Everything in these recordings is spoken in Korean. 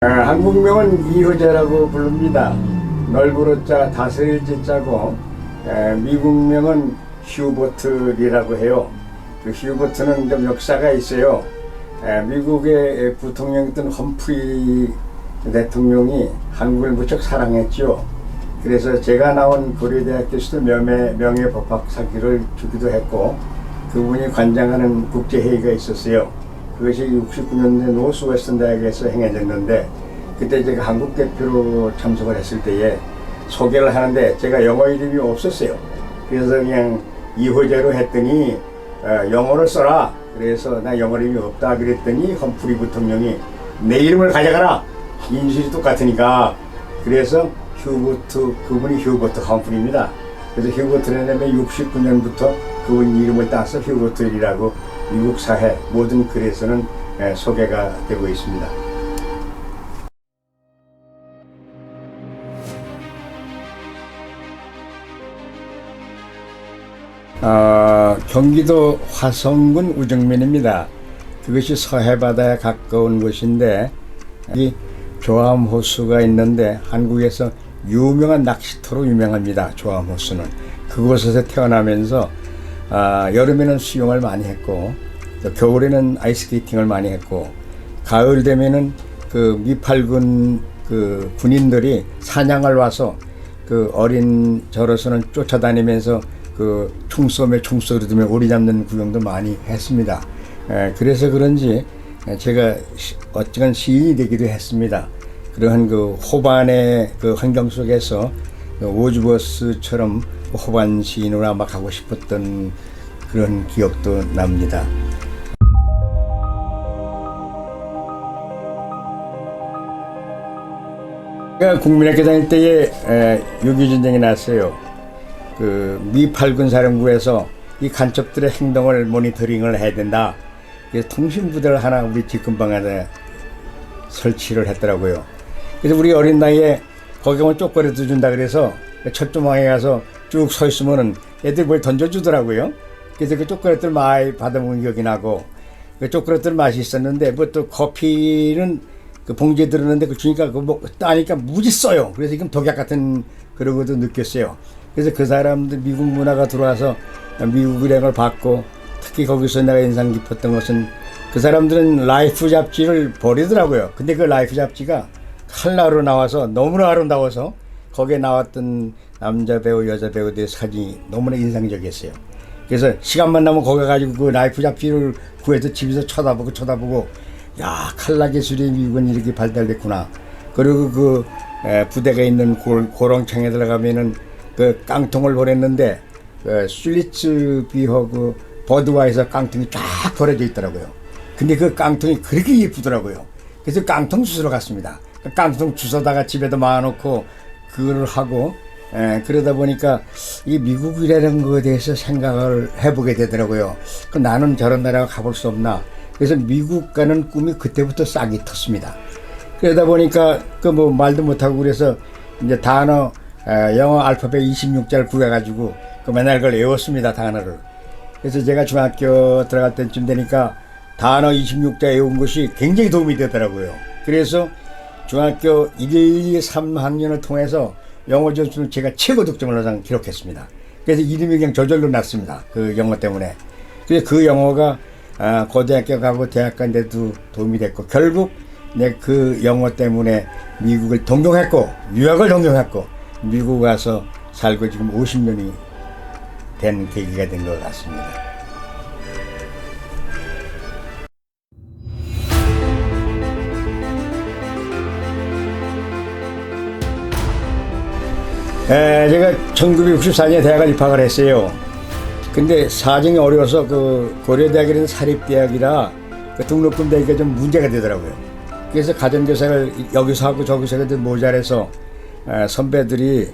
한국명은 이효재라고 부릅니다. 널브러자 다스릴 지자고, 미국명은 휴버트리라고 해요. 그 휴버트는 좀 역사가 있어요. 미국의 부통령이었던 험프리 대통령이 한국을 무척 사랑했죠. 그래서 제가 나온 고려대학교에서도 명예법학사기를 주기도 했고, 그분이 관장하는 국제회의가 있었어요. 그것이 69년도에 노스웨스턴 대학에서 행해졌는데, 그때 제가 한국 대표로 참석을 했을 때에 소개를 하는데 제가 영어 이름이 없었어요. 그래서 그냥 이호재로 했더니 영어를 써라. 그래서 나 영어 이름이 없다 그랬더니 험프리 부통령이 내 이름을 가져가라. 인실이 똑같으니까. 그래서 휴버트, 그분이 휴버트 험프리입니다. 그래서 휴버트를 내면 69년부터 그분 이름을 따서 휴버트리라고 미국 사회 모든 글에서는 소개가 되고 있습니다. 경기도 화성군 우정면입니다. 그것이 서해바다에 가까운 곳인데, 이 조암호수가 있는데 한국에서 유명한 낚시터로 유명합니다. 조암호수는 그곳에서 태어나면서 여름에는 수영을 많이 했고, 또 겨울에는 아이스케이팅을 많이 했고, 가을 되면은 그 미팔군 그 군인들이 사냥을 와서 그 어린 저로서는 쫓아다니면서 그 총쏘며 총소리 들으며 오리 잡는 구경도 많이 했습니다. 그래서 그런지 제가 어쩌건 시인이 되기도 했습니다. 그러한 그 호반의 그 환경 속에서 워즈버스처럼 호반 시인으로 아마 가고 싶었던 그런 기억도 납니다. 제가 국민학교 다닐 때에 6.25 전쟁이 났어요. 그 미팔군 사령부에서 이 간첩들의 행동을 모니터링을 해야 된다. 그래서 통신부대를 하나 우리 뒷근방 안에 설치를 했더라고요. 그래서 우리 어린 나이에 거기 가면 쪼꼬리도 준다 그래서 철조망에 가서 쭉 서 있으면은 애들 뭘 던져주더라고요. 그래서 그 쪼꼬리들 많이 받아먹은 기억이 나고, 그 쪼꼬리들 맛이 있었는데 뭐 또 커피는 그 봉지에 들었는데 그 주니까 그 뭐 따니까 무지 써요. 그래서 이건 독약 같은 그런 것도 느꼈어요. 그래서 그 사람들 미국 문화가 들어와서 미국 유행을 받고, 특히 거기서 내가 인상 깊었던 것은 그 사람들은 라이프 잡지를 버리더라고요. 근데 그 라이프 잡지가 칼라로 나와서 너무나 아름다워서 거기에 나왔던 남자 배우 여자 배우들의 사진이 너무나 인상적이었어요. 그래서 시간만 나면 거기 가지고 그 라이프 잡지를 구해서 집에서 쳐다보고 야, 칼라 기술이 미국은 이렇게 발달됐구나. 그리고 그 부대가 있는 고롱창에 들어가면은 그 깡통을 보냈는데 슐리츠 비허그 버드와이서 깡통이 쫙 버려져 있더라고요. 근데 그 깡통이 그렇게 예쁘더라고요. 그래서 깡통 주스러 갔습니다. 그 깡통 주워다가 집에도 모아놓고 그걸 하고, 그러다 보니까 이 미국이라는 것에 대해서 생각을 해보게 되더라고요. 그 나는 저런 나라 가볼 수 없나. 그래서 미국 가는 꿈이 그때부터 싹이 텄습니다. 그러다 보니까 그 뭐 말도 못하고 그래서 이제 단어 영어 알파벳 26자를 구해가지고 그 맨날 그걸 외웠습니다, 단어를. 그래서 제가 중학교 들어갈 때쯤 되니까 단어 26자 외운 것이 굉장히 도움이 되더라고요. 그래서 중학교 1, 2, 3학년을 통해서 영어 점수는 제가 최고 득점을 항상 기록했습니다. 그래서 이름이 그냥 저절로 났습니다, 그 영어 때문에. 그래서 그 영어가 고등학교 가고 대학 간 데도 도움이 됐고, 결국 내 그 영어 때문에 미국을 동경했고 유학을 동경했고 미국 가서 살고 지금 50년이 된 계기가 된 것 같습니다. 제가 1964년에 대학을 입학을 했어요. 근데 사정이 어려워서 그 고려대학이라는 사립대학이라 그 등록금 대기가 좀 문제가 되더라고요. 그래서 가정교사를 여기서 하고 저기서 해도 모자라서 선배들이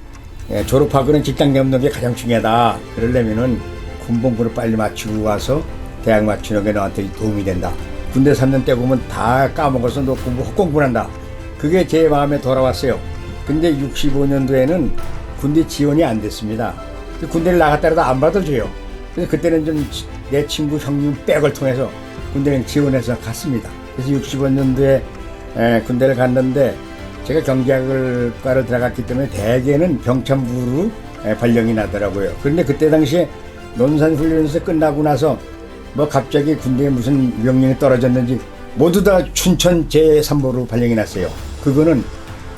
졸업하고는 직장 잡는 게 가장 중요하다. 그러려면은 군복무를 빨리 마치고 와서 대학 맞추는 게 너한테 도움이 된다. 군대 3년 때 보면 다 까먹어서 너 공부 헛공부한다. 그게 제 마음에 돌아왔어요. 근데 65년도에는 군대 지원이 안 됐습니다. 군대를 나갔다라도 안 받아줘요. 그래서 그때는 좀 내 친구 형님 백을 통해서 군대를 지원해서 갔습니다. 그래서 65년도에 군대를 갔는데 제가 경제학과를 들어갔기 때문에 대개는 병참부로 발령이 나더라고요. 그런데 그때 당시에 논산훈련에서 끝나고 나서 뭐 갑자기 군대에 무슨 명령이 떨어졌는지 모두 다 춘천 제3보로 발령이 났어요. 그거는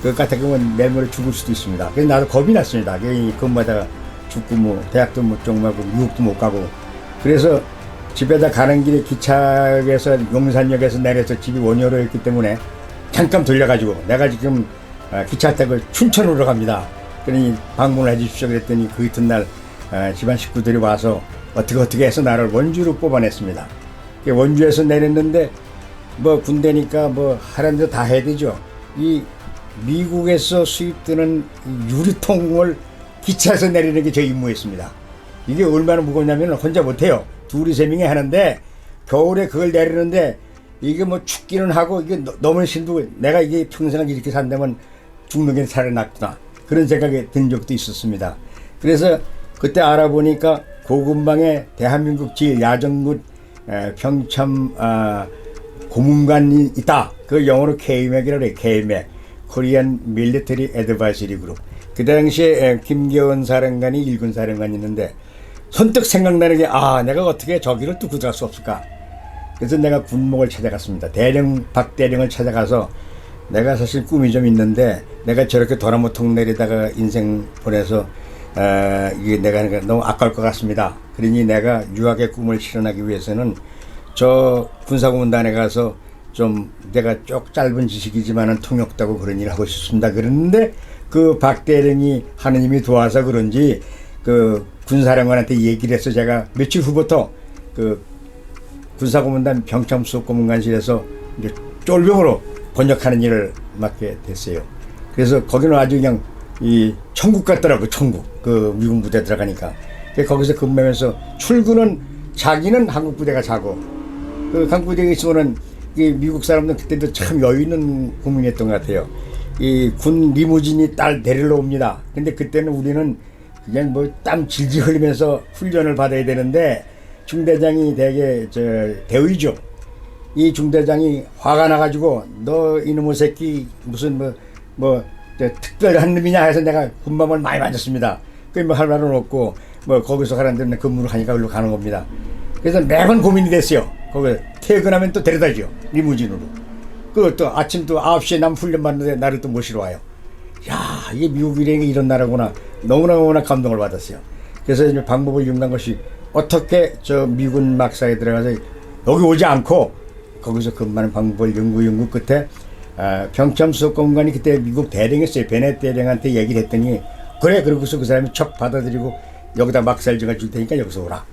그 같은 경우는 내일 모레 죽을 수도 있습니다. 그래서 나도 겁이 났습니다. 근무하다가 죽고 뭐 대학도 못 종하고 미국도 못 가고 그래서 집에다 가는 길에 기차에서 용산역에서 내려서 집이 원효로였기 때문에 잠깐 돌려가지고 내가 지금 기차 타고 춘천으로 갑니다. 그러니 방문을 해주십시오 그랬더니 그 이튿날 집안 식구들이 와서 어떻게 해서 나를 원주로 뽑아냈습니다. 원주에서 내렸는데 뭐 군대니까 뭐 하라는 대로 다 해야 되죠. 이 미국에서 수입되는 유리통을 기차에서 내리는 게 제 임무였습니다. 이게 얼마나 무겁냐면 혼자 못해요. 둘이 세 명이 하는데 겨울에 그걸 내리는데 이게 뭐 춥기는 하고 이게 너무 힘들고 내가 이게 평생 이렇게 산다면 죽는 게 차라리 낫구나 그런 생각이 든 적도 있었습니다. 그래서 그때 알아보니까 고군방에 대한민국 제1야전군 평참 고문관이 있다. 그 영어로 KMAC이라고 해요. KMAC Korean Military Advisory Group. 그 당시에 김계원 사령관이 1군 사령관이 있는데 선뜻 생각나는 게 내가 어떻게 저기를 뚫고 들어갈 수 없을까. 그래서 내가 군목을 찾아갔습니다. 박 대령을 찾아가서 내가 사실 꿈이 좀 있는데 내가 저렇게 도나무통 내리다가 인생 보내서 이게 내가 너무 아까울 것 같습니다. 그러니 내가 유학의 꿈을 실현하기 위해서는 저 군사고문단에 가서 좀 내가 쪽 짧은 지식이지만은 통역다고 그런 일을 하고 싶습니다. 그랬는데 그 박 대령이 하느님이 도와서 그런지 그 군사령관한테 얘기를 해서 제가 며칠 후부터 그 군사고문단 병참수석고문관실에서 이제 쫄병으로 번역하는 일을 맡게 됐어요. 그래서 거기는 아주 그냥 이 천국 같더라고. 천국. 그 미군 부대 들어가니까. 거기서 근무하면서 출근은 자기는 한국 부대가 자고 그 한국 부대에 있으면은 이 미국 사람들은 그때도 참 여유 있는 국민이었던 것 같아요. 이 군 리무진이 딸 데리러 옵니다. 근데 그때는 우리는 그냥 뭐 땀 질질 흘리면서 훈련을 받아야 되는데 중대장이 되게 대의죠. 이 중대장이 화가 나가지고 너 이놈의 새끼 무슨 특별한 놈이냐 해서 내가 군밤을 많이 맞았습니다. 그 뭐 할 말은 없고 뭐 거기서 가라는 데는 근무를 하니까 그걸로 가는 겁니다. 그래서 매번 고민이 됐어요. 거기 퇴근하면 또 데려다죠. 리무진으로. 그 또 아침 또 9시에 남 훈련 받는데 나를 또 모시러 와요. 야, 이게 미국 일행이 이런 나라구나. 너무나 감동을 받았어요. 그래서 이제 방법을 이용한 것이 어떻게 저 미군 막사에 들어가서 여기 오지 않고 거기서 근무하는 방법을 연구 끝에 병참수석고문관이 그때 미국 대령이었어요. 베넷 대령한테 얘기를 했더니 그래 그러고서 그 사람이 척 받아들이고 여기다 막사를 정해줄 테니까 여기서 오라.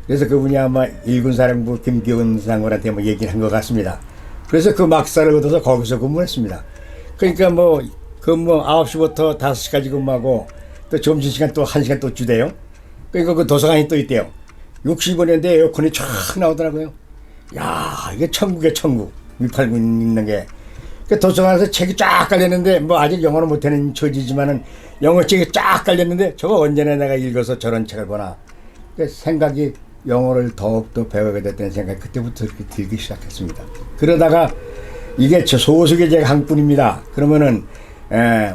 그래서 그분이 아마 일군 사령부 김기훈 장관한테 뭐 얘기를 한 것 같습니다. 그래서 그 막사를 얻어서 거기서 근무했습니다. 그러니까 뭐 근무 9시부터 5시까지 근무하고 또 점심시간 또 1시간 또 주대요. 그러니까 그 도서관이 또 있대요. 60원인데 에어컨이 쫙 나오더라고요. 야, 이게 천국이야, 천국. 미팔군 있는 게. 그 도서관에서 책이 쫙 깔렸는데 뭐 아직 영어는 못하는 처지지만은 영어 책이 쫙 깔렸는데 저거 언제나 내가 읽어서 저런 책을 보나. 그 생각이 영어를 더욱더 배우게 됐다는 생각이 그때부터 그렇게 들기 시작했습니다. 그러다가 이게 저 소속의 제가 한국군입니다. 그러면은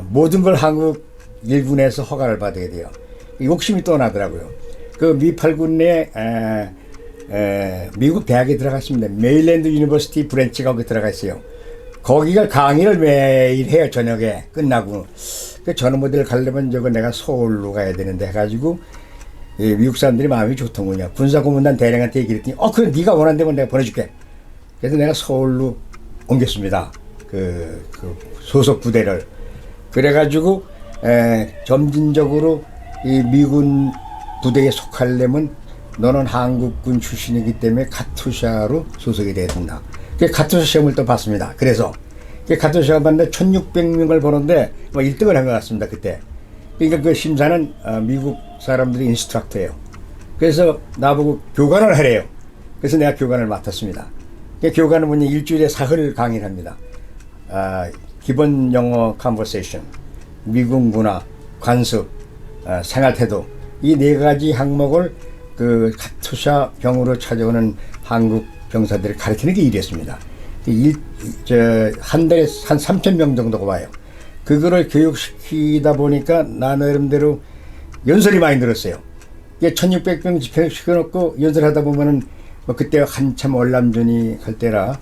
모든 걸 한국 일군에서 허가를 받아야 돼요. 욕심이 또 나더라고요. 그 미8군 내에 미국 대학에 들어갔습니다. 메릴랜드 유니버시티 브랜치가 거기 들어가 있어요. 거기가 강의를 매일 해요. 저녁에 끝나고. 그 저녁 모델을 가려면 저거 내가 서울로 가야 되는데 해가지고 미국 사람들이 마음이 좋더군요. 군사고문단 대령한테 얘기를 했더니 그래 네가 원하는 데면 내가 보내줄게. 그래서 내가 서울로 옮겼습니다. 그 소속 부대를. 그래가지고 점진적으로 이 미군 부대에 속하려면 너는 한국군 출신이기 때문에 카투샤로 소속이 돼야 된다. 그 카투샤 시험을 또 봤습니다. 그래서 그 카투샤 시험 봤는데 1600명을 보는데 뭐 1등을 한 것 같습니다. 그때. 그러니까 그 심사는 미국 사람들이 인스트럭터예요. 그래서 나보고 교관을 하래요. 그래서 내가 교관을 맡았습니다. 그 교관은 뭐냐 일주일에 사흘 강의를 합니다. 기본 영어 컨버세이션, 미국 문화, 관습, 생활태도 이 4가지 항목을 그 카투샤 병으로 찾아오는 한국 병사들을 가르치는 게 일이었습니다. 한 달에 한 3,000명 정도가 와요. 그거를 교육시키다 보니까 나 나름대로 연설이 많이 늘었어요. 이게 1,600명 집회 시켜놓고 연설하다 보면은 뭐 그때 한참 월남전이 갈 때라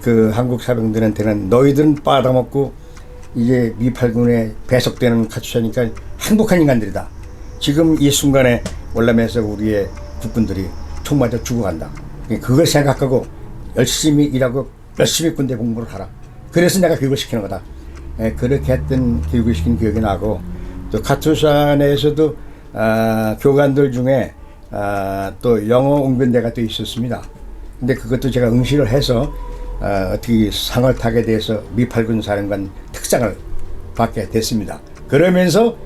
그 한국 사병들한테는 너희들은 빠다먹고 이제 미팔군에 배속되는 카투사니까 행복한 인간들이다. 지금 이 순간에 월남에서 우리의 국군들이 총 맞아 죽어간다. 그걸 생각하고 열심히 일하고 열심히 군대 공부를 하라. 그래서 내가 교육을 시키는 거다. 그렇게 했던 교육을 시킨 기억이 나고, 또 카투사 내에서도 교관들 중에 또 영어 웅변대가 또 있었습니다. 근데 그것도 제가 응시를 해서 어떻게 상을 타게 돼서 미팔군 사령관 특상을 받게 됐습니다. 그러면서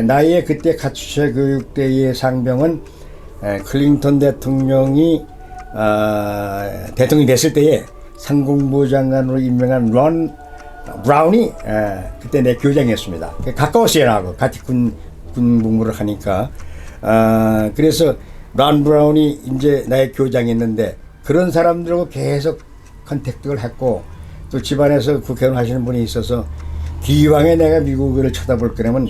나의 그때 카투사 교육대의 상병은 클린턴 대통령이 대통령이 됐을 때에 상공부 장관으로 임명한 론 브라운이 그때 내 교장이었습니다. 가까웠어요, 나하고 같이 군 복무를 하니까. 그래서 론 브라운이 이제 나의 교장이었는데, 그런 사람들하고 계속 컨택트를 했고, 또 집안에서 국회의원 하시는 분이 있어서 기왕에 내가 미국을 쳐다볼 거라면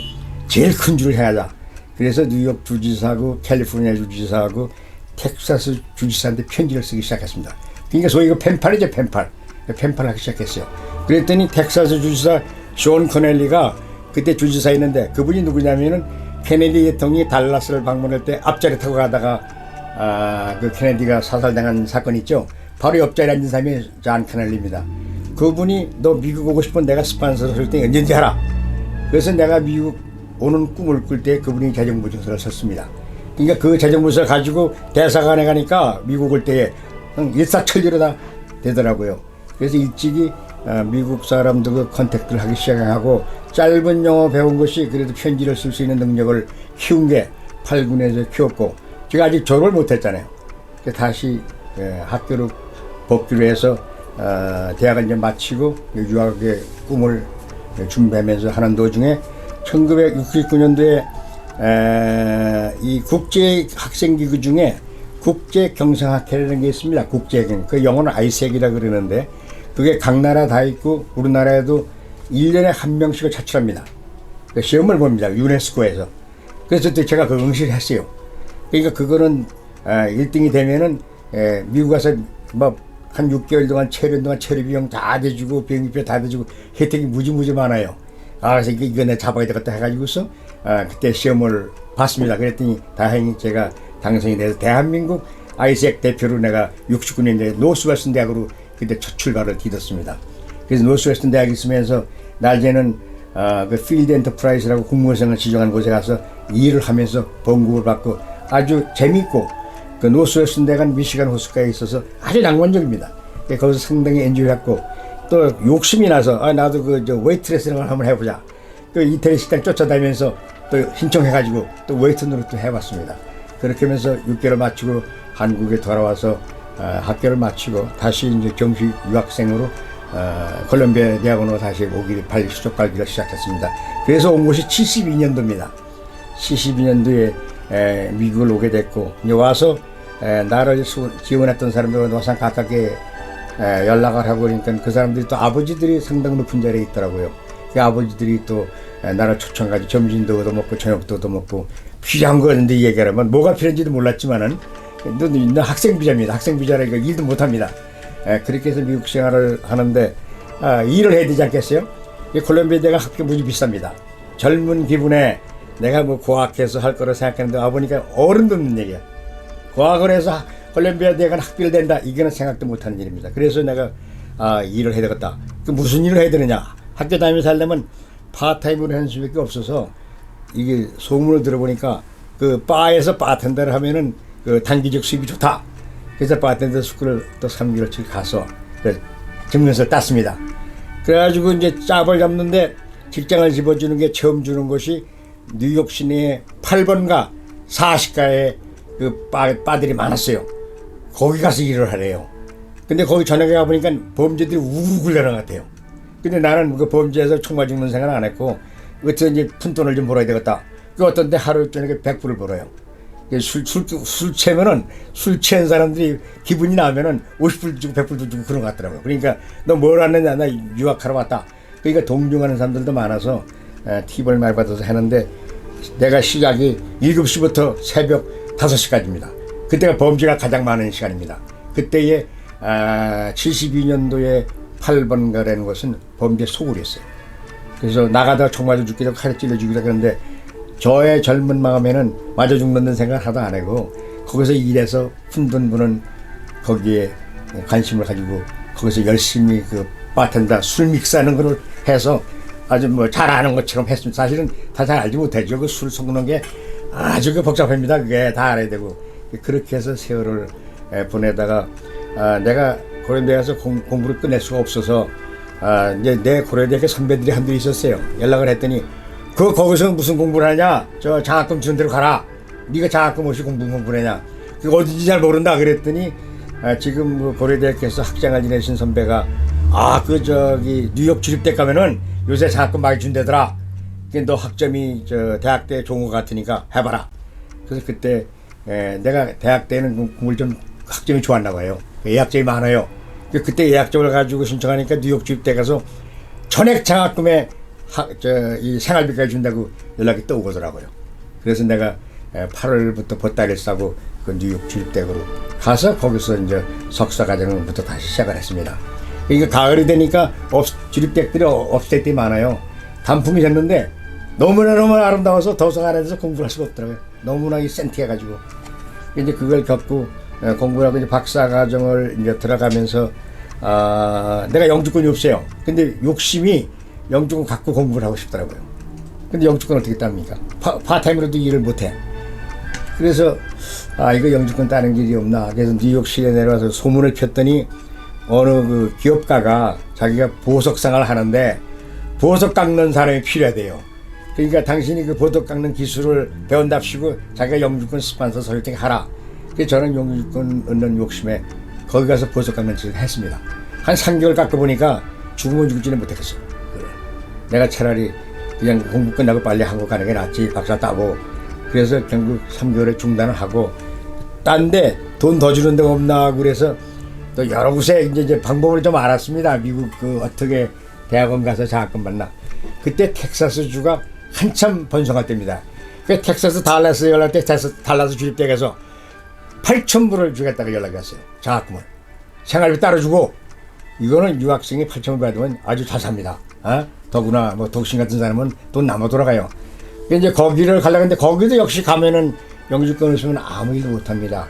제일 큰 줄을 해야자. 그래서 뉴욕 주지사하고 캘리포니아 주지사하고 텍사스 주지사한테 편지를 쓰기 시작했습니다. 그러니까 소위 이거 펜팔이죠, 펜팔. 펜팔을 하기 시작했어요. 그랬더니 텍사스 주지사 존 커넬리가 그때 주지사였는데, 그분이 누구냐면은 케네디 대통령이 달라스를 방문할 때 앞자리 타고 가다가 그 케네디가 사살당한 사건 있죠. 바로 옆자리에 앉은 사람이 존 커넬리입니다. 그분이 너 미국 오고 싶으면 내가 스폰서를 할 때 언제든지 하라. 그래서 내가 미국 오는 꿈을 꿀 때 그분이 재정부서를 썼습니다. 그러니까 그 재정부서 가지고 대사관에 가니까 미국 올 때에 일사천리로 다 되더라고요. 그래서 일찍이 미국 사람들과 컨택트를 하기 시작하고, 짧은 영어 배운 것이 그래도 편지를 쓸 수 있는 능력을 키운 게 8군에서 키웠고, 제가 아직 졸업을 못했잖아요. 다시 학교로 복귀를 해서 대학을 이제 마치고 유학의 꿈을 준비하면서 하는 도중에 1969년도에 이 국제 학생기구 중에 국제 경상학회라는 게 있습니다. 국제경. 그 영어는 아이색이라 그러는데, 그게 각 나라 다 있고 우리나라에도 1년에 한 명씩을 차출합니다. 그 시험을 봅니다, 유네스코에서. 그래서 또 제가 그 응시를 했어요. 그러니까 그거는 1등이 되면은 미국 가서 뭐 한 6개월 동안 체류 동안 체류 비용 다 대주고 비행기표 다 대주고 혜택이 무지 많아요. 그래서 이거 내가 잡아야 되겠다 해가지고서 그때 시험을 봤습니다. 그랬더니 다행히 제가 당선이 돼서 대한민국 아이색 대표로 내가 69년도에 노스웨스턴 대학으로 그때 첫 출발을 디뎠습니다. 그래서 노스웨스턴 대학에 있으면서 낮에는 그 필드 엔터프라이즈라고 공무원생을 지정한 곳에 가서 일을 하면서 봉급을 받고 아주 재밌고, 그 노스웨스턴 대학은 미시간 호수가에 있어서 아주 낭만적입니다. 거기서 상당히 엔조이했고, 또 욕심이 나서 나도 그 웨이트레스를 한번 해보자. 그 이태리 식당 쫓아다니면서 또 신청해가지고 또 웨이트 노릇도 해봤습니다. 그렇게 하면서 6개월 마치고 한국에 돌아와서 학교를 마치고 다시 이제 정식 유학생으로 콜롬비아 대학원으로 다시 오기 수족 갈기를 시작했습니다. 그래서 온 곳이 72년도입니다. 72년도에 미국을 오게 됐고, 이제 와서 나를 지원했던 사람들은 와서 가깝게 연락을 하고, 그러니까 그 사람들이 또 아버지들이 상당히 높은 자리에 있더라고요. 그 아버지들이 또 나를 초청가지고 점심도 얻어먹고 저녁도 얻어먹고 필요한 거였는데, 얘기하면 뭐가 필요한지도 몰랐지만은 너 학생 비자입니다. 학생 비자라니까 일도 못합니다. 그렇게 해서 미국 생활을 하는데 일을 해야 되지 않겠어요? 콜롬비아 대가 학비 무지 비쌉니다. 젊은 기분에 내가 뭐 고학해서 할 거라 생각했는데 와보니까 어른도 없는 얘기야. 고학을 해서 콜롬비아 대가 학비를 댄다, 이거는 생각도 못하는 일입니다. 그래서 내가 일을 해야 되겠다. 그 무슨 일을 해야 되느냐? 학교 다니면서 하려면 파타임으로 하는 수밖에 없어서, 이게 소문을 들어보니까 그 바에서 바텐더를 하면은 그 단기적 수입이 좋다. 그래서 바텐더 스쿨을 또 3개월치 가서 증명서를 땄습니다. 그래가지고 이제 짭을 잡는데 직장을 집어주는 게 처음 주는 곳이 뉴욕 시내에 8번가 40가에 그 바들이 많았어요. 거기 가서 일을 하래요. 근데 거기 저녁에 가보니까 범죄들이 우르르 내려간 것 같아요. 근데 나는 그 범죄에서 총 맞는 생각 안 했고, 어떻게 이제 푼돈을 좀 벌어야 되겠다. 그 어떤 데 하루 저녁에 100불을 벌어요. 술 취하면은 술 취한 사람들이 기분이 나면은 50불 주고 100불 주고 그런 것 같더라고요. 그러니까 너 뭘 왔느냐, 나 유학하러 왔다. 그러니까 동경하는 사람들도 많아서 팁을 많이 받아서 하는데 내가 시작이 7시부터 새벽 5시까지입니다. 그때가 범죄가 가장 많은 시간입니다. 그때에 72년도에 8번가라는 것은 범죄 소굴이었어요. 그래서 나가다가 총 맞아 죽기도 칼에 찔러 죽기도 그런데 저의 젊은 마음에는 맞아 죽는다는 생각을 하도 안 하고 거기서 일해서 fund은 분은 거기에 관심을 가지고 거기서 열심히 그 바텐더 술 믹스하는 걸 해서 아주 뭐 잘하는 것처럼 했습니다. 사실은 다 잘 알지 못하죠. 그 술 섞는 게 아주 그 복잡합니다. 그게 다 알아야 되고 그렇게 해서 세월을 보내다가 내가 고려대에 가서 공부를 끝낼 수가 없어서 이제 내 고려대학교 선배들이 한둘 있었어요. 연락을 했더니 거기서 무슨 공부를 하냐? 저 장학금 준 데로 가라. 네가 장학금 없이 공부를 하냐? 그 어딘지 잘 모른다. 그랬더니 지금 그 고려대학교에서 학장을 지내신 선배가 뉴욕 주립대 가면은 요새 장학금 많이 준대더라. 너 학점이 저 대학대 좋은 것 같으니까 해봐라. 그래서 그때 내가 대학 때는 공부를 좀 학점이 좋았나 봐요. 예약점이 많아요. 그때 예약점을 가지고 신청하니까 뉴욕 주립대 가서 전액 장학금에 이 생활비까지 준다고 연락이 또 오더라고요. 그래서 내가 8월부터 보따리를 싸고 그 뉴욕 주립대로 가서 거기서 이제 석사 과정부터 다시 시작을 했습니다. 이게 가을이 되니까 주립대들이 업스테이트가 많아요. 단풍이 졌는데 너무나 아름다워서 도서관 안에서 공부를 할 수가 없더라고요. 너무나 센티해가지고 이제 그걸 겪고 공부를 하고 이제 박사 과정을 이제 들어가면서 내가 영주권이 없어요. 근데 욕심이 영주권 갖고 공부를 하고 싶더라고요. 근데 영주권 어떻게 땁니까? 파타임으로도 일을 못해. 그래서 이거 영주권 따는 길이 없나. 그래서 뉴욕시에 내려와서 소문을 폈더니 어느 그 기업가가 자기가 보석상을 하는데 보석 깎는 사람이 필요하대요. 그러니까 당신이 그 보석 깎는 기술을 배운답시고 자기가 영주권 스폰서 설정하라. 그래서 저는 영주권 얻는 욕심에 거기 가서 보석 깎는 짓을 했습니다. 한 3개월 깎아보니까 죽으면 죽지는 못했겠어요. 그래. 내가 차라리 그냥 공부 끝나고 빨리 한국 가는 게 낫지. 박사 따고. 그래서 결국 3개월에 중단을 하고 딴데 돈 더 주는 데가 없나 그래서 또 여러 곳에 이제 방법을 좀 알았습니다. 미국 그 어떻게 대학원 가서 장학금 받나. 그때 텍사스주가 한참 번성할 때입니다. 그 텍사스 달라스 연락 때 달라스 주립대 가서 8,000불을 주겠다고 연락이 왔어요. 장학금을. 생활비 따로 주고 이거는 유학생이 8,000불 받으면 아주 잘 삽니다. 더구나 뭐 독신 같은 사람은 돈 남아 돌아가요. 이제 거기를 가려고 했는데 거기도 역시 가면은 영주권 없으면 아무 일도 못 합니다.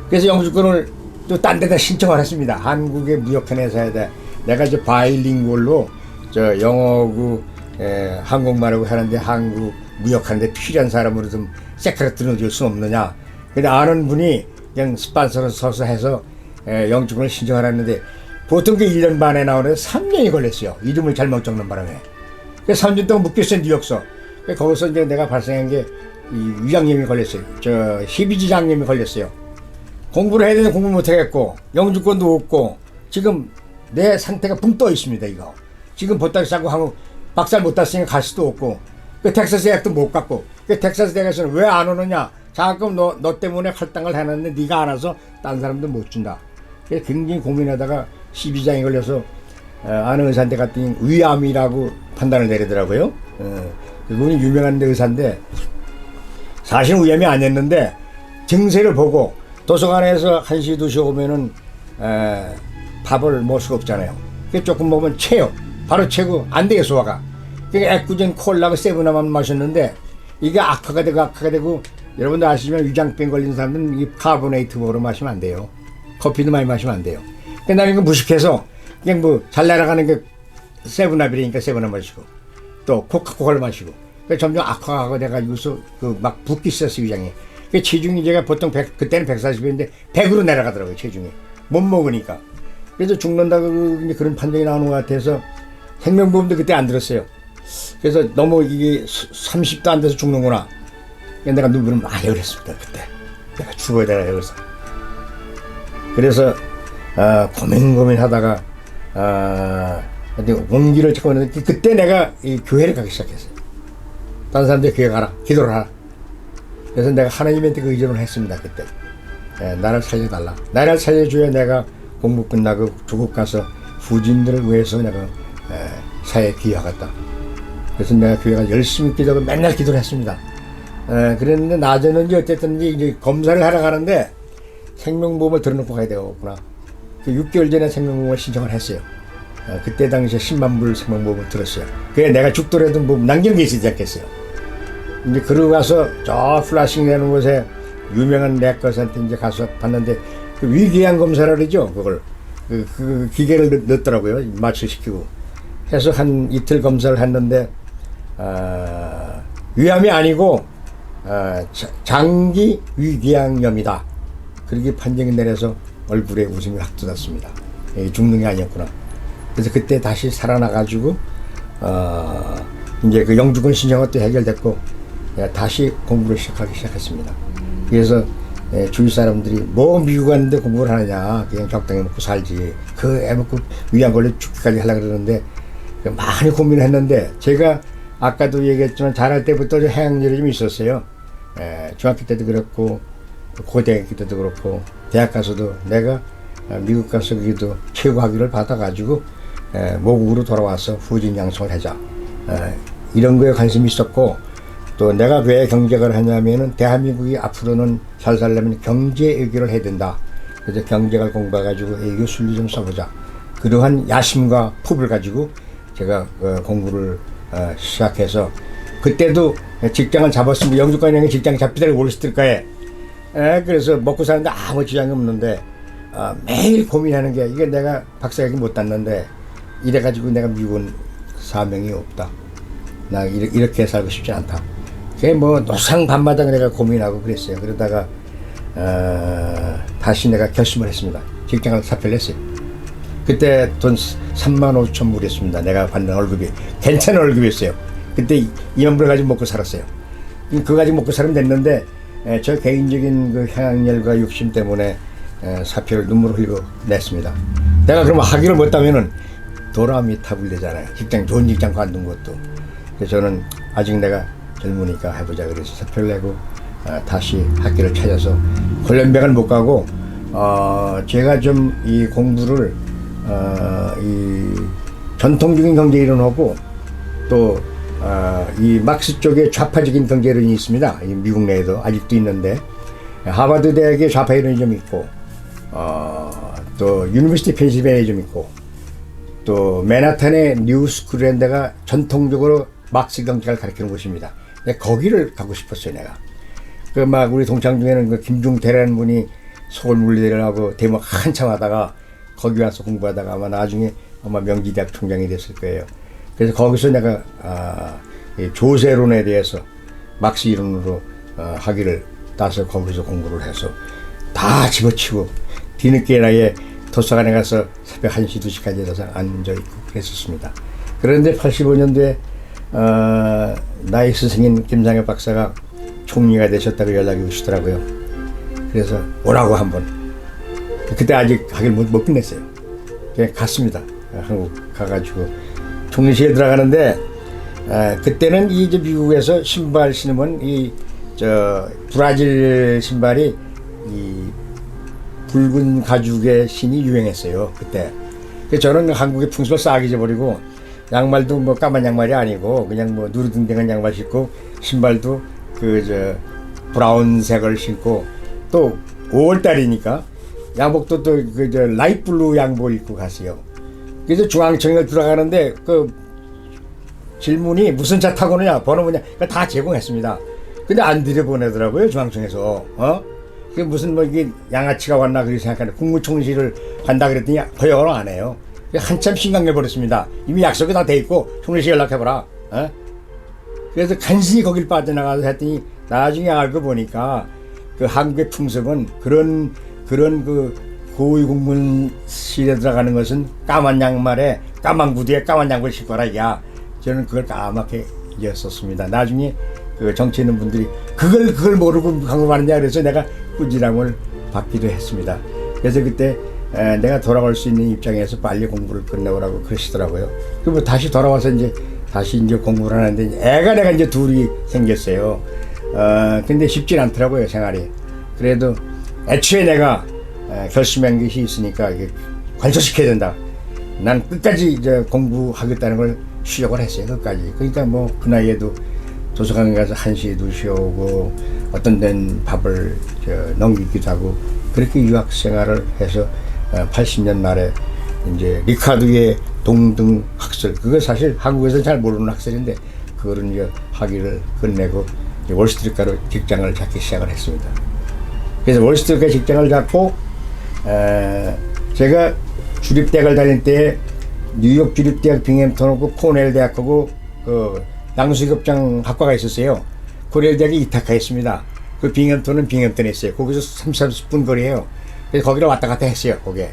그래서 영주권을 또 딴 데다 신청을 했습니다. 한국의 무역편에서 해야 돼. 내가 이제 바이링구얼로 저 영어고 한국말하고 하는데 한국 무역하는데 필요한 사람으로 좀 세크레터를 넣어줄 수 없느냐. 근데 아는 분이 그냥 스폰서로 서서 해서 영주권을 신청을 했는데 보통 그 1년 반에 나오는데 3년이 걸렸어요. 이름을 잘못 적는 바람에. 그래서 3년 동안 묶였어요. 뉴욕서. 거기서 이제 내가 발생한 게 이 위장염이 걸렸어요. 저 희비지 장염이 걸렸어요. 공부를 해야 되는데 공부 못하겠고 영주권도 없고 지금 내 상태가 붕 떠 있습니다. 이거 지금 보따리 싸고 한국 박사를 못 땄으니까 갈 수도 없고 그 텍사스 대학도 못 갔고 그 텍사스 대학에서는 왜 안 오느냐. 장학금 너 때문에 할당을 해놨는데 네가 안 와서 딴 사람도 못 준다. 그래서 굉장히 고민하다가 희비장이 걸려서 아는 의사한테 갔더니 위암이라고 판단을 내리더라고요. 그분이 유명한 의사인데 사실은 위암이 아니었는데 증세를 보고 도서관에서 1시 2시 오면은 밥을 먹을 수가 없잖아요. 조금 먹으면 채요. 바로 채고 안 돼요. 소화가. 그러니까 애꿎은 콜라고 세븐아만 마셨는데 이게 악화가 되고 여러분들 아시지만 위장병 걸린 사람들은 이 카보네이트 먹으러 마시면 안 돼요. 커피도 많이 마시면 안 돼요. 근데 나는 이거 무식해서 그냥 뭐 잘 날아가는 게 세븐아비니까 세븐아 마시고 또 코카콜라 마시고 점점 악화가 돼가지고서 그 막 붓기 시작했어요. 위장이. 체중이 제가 보통 100, 그때는 140인데 100으로 내려가더라고요. 체중이. 못 먹으니까. 그래서 죽는다고 그런 판정이 나오는 것 같아서 생명보험도 그때 안 들었어요. 그래서 너무 이게 30도 안 돼서 죽는구나. 내가 눈물을 많이 흘렸습니다. 그때. 내가 죽어야 되나 그래서. 그래서 고민하다가 용기를 찾고 있는데 그때 내가 이 교회를 가기 시작했어요. 다른 사람들 교회 가라. 기도를 하라. 그래서 내가 하나님한테 그 의존을 했습니다. 그때 나를 살려달라. 나를 살려줘야 내가 공부 끝나고 조국 가서 후진들을 위해서 내가 사회에 기여하겠다. 그래서 내가 교회가 열심히 기도하고 맨날 기도를 했습니다. 그랬는데 낮에는 어쨌든 이제 검사를 하러 가는데 생명보험을 들어놓고 가야 되겠구나. 그 6개월 전에 생명보험을 신청을 했어요. 그때 당시에 10만 불 생명보험을 들었어요. 그래 내가 죽더라도 뭐 남기는 게 있지 않겠어요. 이제 그러고 가서 저 플라싱 내는 곳에 유명한 내과사한테 이제 가서 봤는데 그 위궤양 검사라 그러죠. 그걸 그 기계를 넣었더라고요. 마취시키고 해서 한 이틀 검사를 했는데 위암이 아니고 장기 위궤양염이다. 그렇게 판정이 내려서 얼굴에 웃음이 확 돋았습니다. 죽는 게 아니었구나. 그래서 그때 다시 살아나가지고 이제 그 영주권 신청은 또 해결됐고 다시 공부를 시작했습니다. 그래서 주위 사람들이 뭐 미국 갔는데 공부를 하느냐, 그냥 적당히 먹고 살지, 그 애 먹고 위암 걸려 죽기까지 하려고 그러는데 많이 고민을 했는데 제가 아까도 얘기했지만 자랄 때부터 해양열이 좀 있었어요. 중학교 때도 그렇고 고등학교 때도 그렇고 대학 가서도 내가 미국 가서 거기도 최고 학위를 받아가지고 모국으로 돌아와서 후진 양성을 하자, 이런 거에 관심이 있었고, 또 내가 왜 경제학을 하냐면은 대한민국이 앞으로는 잘 살려면 경제 외교를 해야 된다. 그래서 경제학을 공부해가지고 외교 순리 좀 써보자. 그러한 야심과 품을 가지고 제가 공부를 시작해서 그때도 직장을 잡았으면 영주권이라는 직장 잡히다가 올렸을 거예요. 그래서 먹고 사는데 아무 지장이 없는데 매일 고민하는 게 이게 내가 박사학위 못 땄는데 이래가지고 내가 미군 사명이 없다. 나 이렇게 살고 싶지 않다. 그게 뭐 노상 밤마다 내가 고민하고 그랬어요. 그러다가 다시 내가 결심을 했습니다. 직장을 사표를 했어요. 그때 돈 3만 5천 불이었습니다. 내가 받는 월급이 괜찮은 월급이었어요. 그때 2만 불 가지고 먹고 살았어요. 그거 가지고 먹고 살면 됐는데 저 개인적인 그 향열과 욕심 때문에 사표를 눈물을 흘리고 냈습니다. 내가 그러면 학위를 못 따면은 도라미 탑을 내잖아요. 직장, 좋은 직장 관둔 것도. 그래서 저는 아직 내가 젊으니까 해보자 그래서 사표를 내고 다시 학교를 찾아서 훈련병을 못 가고 제가 좀 이 공부를 이 전통적인 경제 이론하고 또 이 막스 쪽에 좌파적인 경제 이론이 있습니다. 이 미국 내에도 아직도 있는데 하버드 대학에 좌파 이론이 좀 있고 또 유니버시티 펜실베니아에 좀 있고 또 맨하탄의 뉴스쿨이라는 데가 전통적으로 막스 경제를 가르치는 곳입니다. 거기를 가고 싶었어요, 내가. 그 막 우리 동창 중에는 그 김중태라는 분이 서울 물리대를 하고 대학 한참 하다가 거기 와서 공부하다가 아마 나중에 아마 명지대학 총장이 됐을 거예요. 그래서 거기서 내가 조세론에 대해서 막스 이론으로 학위를 따서 거기서 공부를 해서 다 집어치고 뒤늦게 나에 도서관에 가서 새벽 1시, 2시까지 가서 앉아있고 그랬었습니다. 그런데 85년도에 나의 스승인 김상엽 박사가 총리가 되셨다고 연락이 오시더라고요. 그래서 오라고 한번. 그때 아직 학위를 못 끝냈어요. 그냥 갔습니다. 한국 가가지고 총리실에 들어가는데 그때는 이제 미국에서 신발 신으면 브라질 신발이 이 붉은 가죽의 신이 유행했어요. 그때. 그래서 저는 한국의 풍습을 싹 잊어버리고 양말도 뭐 까만 양말이 아니고 그냥 뭐 누르등등한 양말 신고 신발도 브라운색을 신고 또 5월달이니까 양복도 또 라이트 블루 양복 입고 갔어요. 그래서 중앙청에 들어가는데 그 질문이 무슨 차 타고 오느냐 번호 뭐냐 다 제공했습니다. 근데 안 들여보내더라고요 중앙청에서. 그 무슨 뭐 이게 양아치가 왔나 그렇게 생각하는 국무총리실을 간다 그랬더니 허용을 안 해요. 한참 심각해 버렸습니다. 이미 약속이 다 돼 있고 총리실 연락해보라. 그래서 간신히 거길 빠져나가서 했더니 나중에 알고 보니까 그 한국의 풍습은 그런 그 고위 공문실에 들어가는 것은 까만 양말에 까만 구두에 까만 양복을 신고 하라 이야. 저는 그걸 까맣게 이었었습니다. 나중에 그 정치 있는 분들이 그걸 모르고 강요하느냐 그래서 내가 꾸지람을 받기도 했습니다. 그래서 그때 내가 돌아갈 수 있는 입장에서 빨리 공부를 끝내오라고 그러시더라고요. 그리고 다시 돌아와서 다시 공부를 하는데 애가 내가 이제 둘이 생겼어요. 근데 쉽진 않더라고요, 생활이. 그래도 애초에 내가 결심한 것이 있으니까 이게 관철시켜야 된다. 난 끝까지 이제 공부하겠다는 걸 시작을 했어요, 끝까지. 그러니까 뭐 그 나이에도 도서관 가서 1시에 2시에 오고 어떤 데는 밥을 넘기기도 하고 그렇게 유학 생활을 해서 80년 말에 이제 리카르도의 동등 학설, 그거 사실 한국에서 잘 모르는 학설인데 그거를 이제 학위를 끝내고 월스트리트가로 직장을 잡기 시작을 했습니다. 그래서 월스트리트가 직장을 잡고 제가 주립대학을 다닐 때 뉴욕 주립대학 빙햄턴하고 코넬 대학하고 그 낭수기업장 학과가 있었어요. 코넬 대학이 이타카였습니다. 그 빙햄턴은 빙햄턴에 있어요. 거기서 30분 거리예요. 그래서 거기를 왔다 갔다 했어요, 거기에.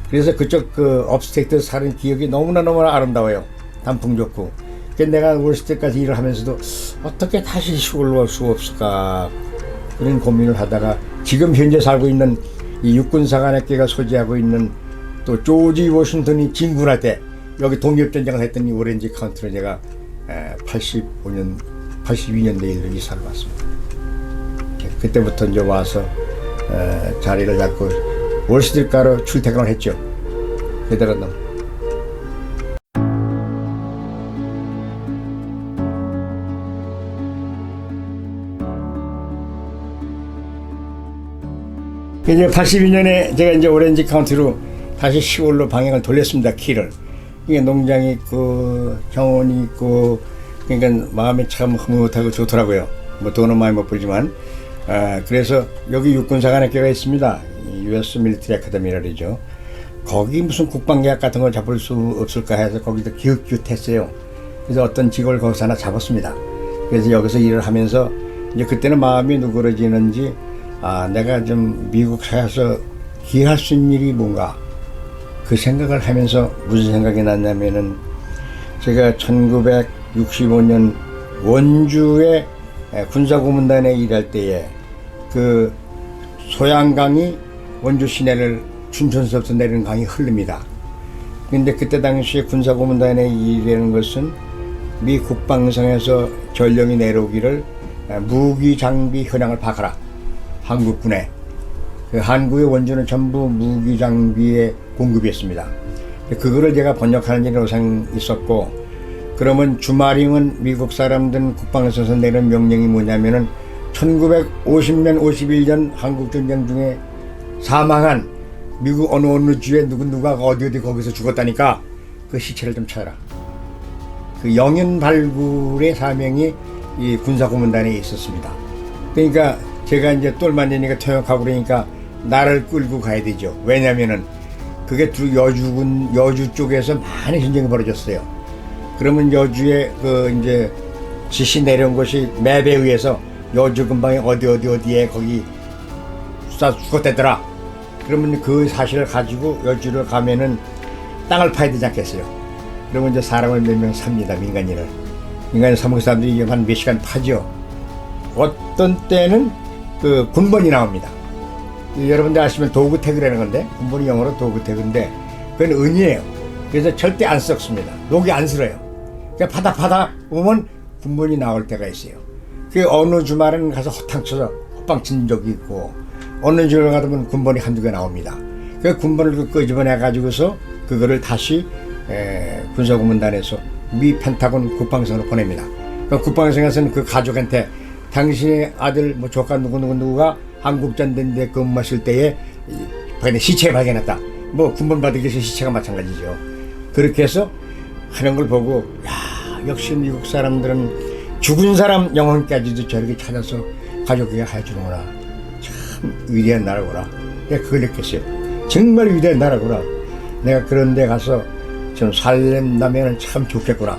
그래서 그쪽 그 업스테이트 사는 기억이 너무나 아름다워요. 단풍 좋고. 그래서 내가 월스트리트까지 일을 하면서도 어떻게 다시 시골로 올 수 없을까 그런 고민을 하다가 지금 현재 살고 있는 이 육군사관학교가 소지하고 있는 또 조지 워싱턴이 진군할 때 여기 독립전쟁을 했던 이 오렌지 카운티로 제가 82년도에 이사를 왔습니다. 그때부터 이제 와서 자리를 잡고 월스트리트가로 출퇴근을 했죠. 그대로 넘. 이제 82년에 제가 이제 오렌지 카운티로 다시 시골로 방향을 돌렸습니다. 키를. 이게 농장이 있고 정원이 있고 그러니까 마음이 참 흐뭇하고 좋더라고요. 뭐 돈은 많이 못 벌지만 그래서 여기 육군사관학교가 있습니다. US 밀리터리 아카데미라 그러죠. 거기 무슨 국방계약 같은 걸 잡을 수 없을까 해서 거기도 기웃기웃했어요. 그래서 어떤 직업을 거기서 하나 잡았습니다. 그래서 여기서 일을 하면서 이제 그때는 마음이 누그러지는지 내가 좀 미국 사에서 기할 수 있는 일이 뭔가 그 생각을 하면서 무슨 생각이 났냐면은 제가 1965년 원주의 군사고문단에 일할 때에 그 소양강이 원주 시내를 춘천서부터 내리는 강이 흐릅니다. 근데 그때 당시에 군사고문단에 일하는 것은 미 국방성에서 전령이 내려오기를 무기 장비 현황을 파악하라. 한국군에 그 한국의 원주는 전부 무기 장비의 공급이었습니다. 그거를 제가 번역하는 일이 항상 있었고, 그러면 주마링은 미국 사람들 국방에서 내는 명령이 뭐냐면은 1950년 51년 한국전쟁 중에 사망한 미국 어느 주에 누가 어디 거기서 죽었다니까 그 시체를 좀 찾아라. 그 영연 발굴의 사명이 이 군사고문단에 있었습니다. 그러니까 제가 이제 똘만이니까 퇴역하고 그러니까 나를 끌고 가야 되죠. 왜냐면은 그게 여주 쪽에서 많은 전쟁이 벌어졌어요. 그러면 여주에 그 이제 지시 내려온 것이 맵에 의해서 여주 근방에 어디에 거기 쏴 죽었다더라. 그러면 그 사실을 가지고 여주를 가면은 땅을 파야 되지 않겠어요. 그러면 이제 사람을 몇 명 삽니다. 민간인을 삼국 사람들이 한 몇 시간 파죠. 어떤 때는 그 군번이 나옵니다. 여러분들 아시면 도구태그라는 건데, 군번이 영어로 도구태그인데 그건 은이에요. 그래서 절대 안 썩습니다. 녹이 안 슬어요. 그러니까 파다 보면 군번이 나올 때가 있어요. 그 어느 주말은 가서 허탕쳐서 헛방친 적이 있고, 어느 주말 가다 보면 군번이 한두 개 나옵니다. 그 군번을 끄집어내 가지고서 그거를 다시 군사고문단에서 미 펜타곤 국방성으로 보냅니다. 그 국방성에서는 그 가족한테 당신의 아들 뭐 조카 누구가 한국전쟁대 근무하실 때에 시체 발견했다. 뭐 군번 받기 위해서 시체가 마찬가지죠. 그렇게 해서 하는 걸 보고 역시 미국 사람들은 죽은 사람 영혼까지도 저렇게 찾아서 가족에게 해주는구나. 참 위대한 나라구나. 내가 그걸 느꼈어요. 정말 위대한 나라구나. 내가 그런 데 가서 좀 살려면 참 좋겠구나.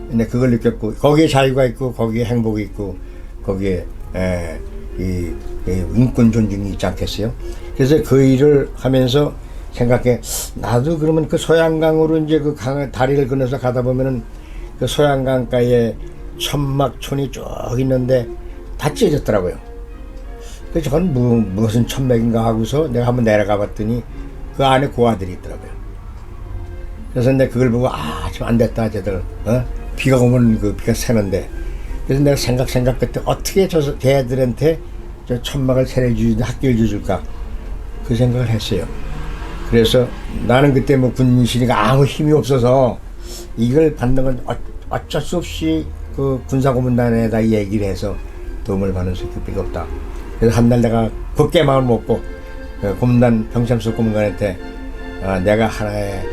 근데 그걸 느꼈고, 거기에 자유가 있고 거기에 행복이 있고 거기에 이 인권 존중이 있지 않겠어요? 그래서 그 일을 하면서 생각해, 나도 그러면 그 소양강으로 이제 그 다리를 건너서 가다 보면은 그 소양강가에 천막촌이 쭉 있는데 다 찢어졌더라고요. 그래서 저건 무슨 천막인가 하고서 내가 한번 내려가 봤더니 그 안에 고아들이 있더라고요. 그래서 내가 그걸 보고 좀 안 됐다 쟤들. 비가 오면 그 비가 새는데 그래서 내가 생각 그때 어떻게 걔들한테 저 천막을 차려주지 학교를 줘줄까 그 생각을 했어요. 그래서 나는 그때 뭐 군신이가 아무 힘이 없어서 이걸 받는 건 어쩔 수 없이 그 군사고문단에다 얘기를 해서 도움을 받는 수밖에 없다. 그래서 한 날 내가 굳게 마음을 먹고 그 고문단 병참수 고문관한테 내가 하나의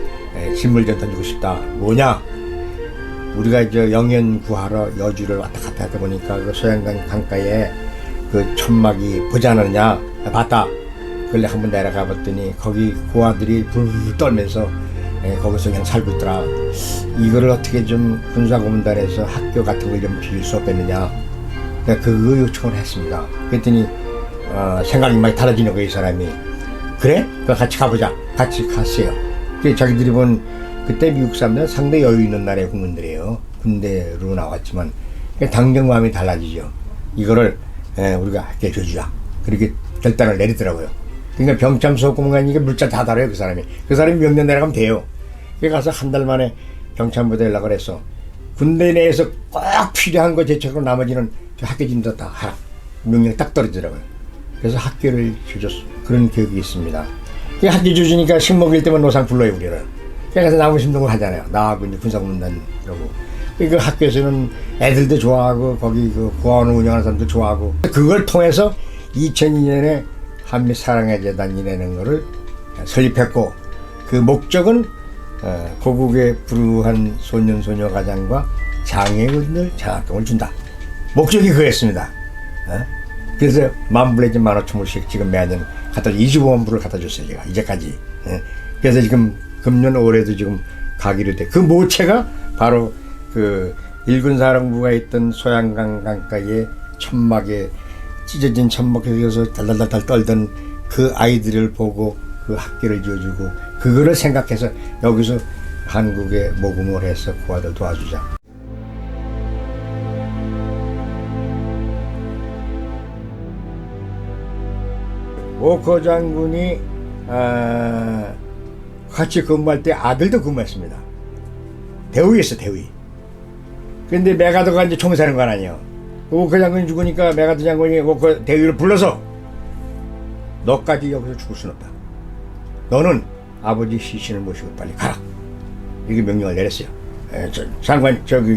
질문을 좀 던지고 싶다. 뭐냐? 우리가 저 영연 구하러 여주를 왔다 갔다 하다 보니까 그 소양강 강가에 그 천막이 보지 않았냐? 봤다. 그래 한번 내려가 봤더니 거기 고아들이 불불 떨면서 거기서 그냥 살고 있더라. 이거를 어떻게 좀 군사고문단에서 학교 같은 걸 좀 빌릴 수 없겠느냐. 내가 그거 요청을 했습니다. 그랬더니 생각이 많이 달라지는 거예요, 이 사람이. 그래? 그 같이 가보자. 같이 갔어요. 자기들이 본 그때 미국 사람들은 상당히 여유 있는 나라의 국민들이에요. 군대로 나왔지만 당장 마음이 달라지죠. 이거를 우리가 학교에 줘주자. 그렇게 결단을 내리더라고요. 그러니까 병참소고문관이 이게 물자 다 달아요, 그 사람이. 그 사람이 명령 내려가면 돼요. 그래 가서 한 달 만에 병참부대 연락을 해서 군대 내에서 꼭 필요한 거 제쳐고 나머지는 학교 진도 다 하라. 명령이 딱 떨어지더라고요. 그래서 학교를 줘줬어. 그런 기억이 있습니다. 학교 줘주니까 식목일 때만 노상 불러요, 우리를. 그래서 나무 심동을 하잖아요. 나하고 이제 군사고문단 이러고. 그 학교에서는 애들도 좋아하고 거기 그 고아원 운영하는 사람도 좋아하고 그걸 통해서 2002년에 한미 사랑의 재단이라는 거를 설립했고 그 목적은 고국의 불우한 소년 소녀 가장과 장애인들 장학금을 준다. 목적이 그랬습니다. 그래서 만불내지 15,000불씩 지금 매년 갖다 25만 불을 갖다 줬어요, 제가 이제까지. 그래서 지금 금년 올해도 지금 가기로 돼. 그 모체가 바로 그 일군사령부가 있던 소양강 강가에 천막에 찢어진 천막 여기서 달달달달 떨던 그 아이들을 보고 그 학교를 지어주고 그거를 생각해서 여기서 한국에 모금을 해서 그 아들 도와주자. 오커 장군이 같이 근무할 때 아들도 근무했습니다. 대위였어, 대위. 근데 메가더가 이제 총사령관 아니에요. 오커 장군이 죽으니까 메가더 장군이 오커 대위를 불러서 너까지 여기서 죽을 순 없다. 너는 아버지 시신을 모시고 빨리 가라. 이렇게 명령을 내렸어요.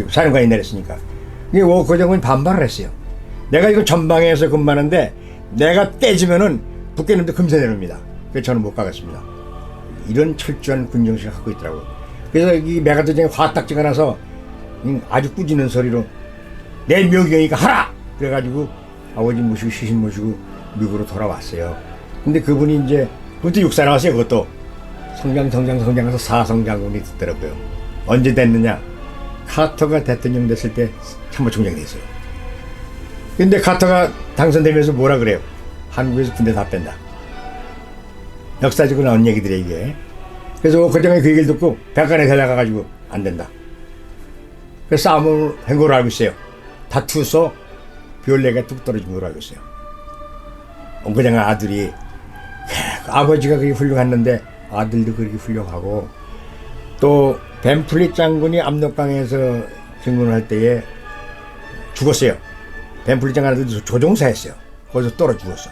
사령관이 내렸으니까. 이게 오커 장군이 반발을 했어요. 내가 이거 전방에서 근무하는데 내가 떼지면은 북괴놈들 금세 내립니다. 그래서 저는 못 가겠습니다. 이런 철저한 군정식을 갖고 있더라고요. 그래서 이 메가더 장군이 화딱지가 나서 아주 꾸짖는 소리로 내 명령이니까 하라! 그래가지고 아버지 모시고 시신 모시고 미국으로 돌아왔어요. 근데 그분이 이제 그것도 육사 나왔어요. 그것도 성장해서 사성장군이 됐더라고요. 언제 됐느냐? 카터가 대통령 됐을 때 참모총장이 됐어요. 근데 카터가 당선되면서 뭐라 그래요? 한국에서 군대 다 뺀다. 역사적으로 나온 얘기들이 이게. 그래서 오커 장군이 그 얘기를 듣고 백관에 데려가가지고 안 된다. 그래서 싸움을 한 걸로 알고 있어요. 다투서 별내가 뚝 떨어진 걸로 알고 있어요. 오커 장군 아들이 아버지가 그렇게 훌륭했는데 아들도 그렇게 훌륭하고 또 벤플릿 장군이 압록강에서 증군을 할 때에 죽었어요. 벤플릿 장군 아들도 조종사였어요. 거기서 떨어 죽었어.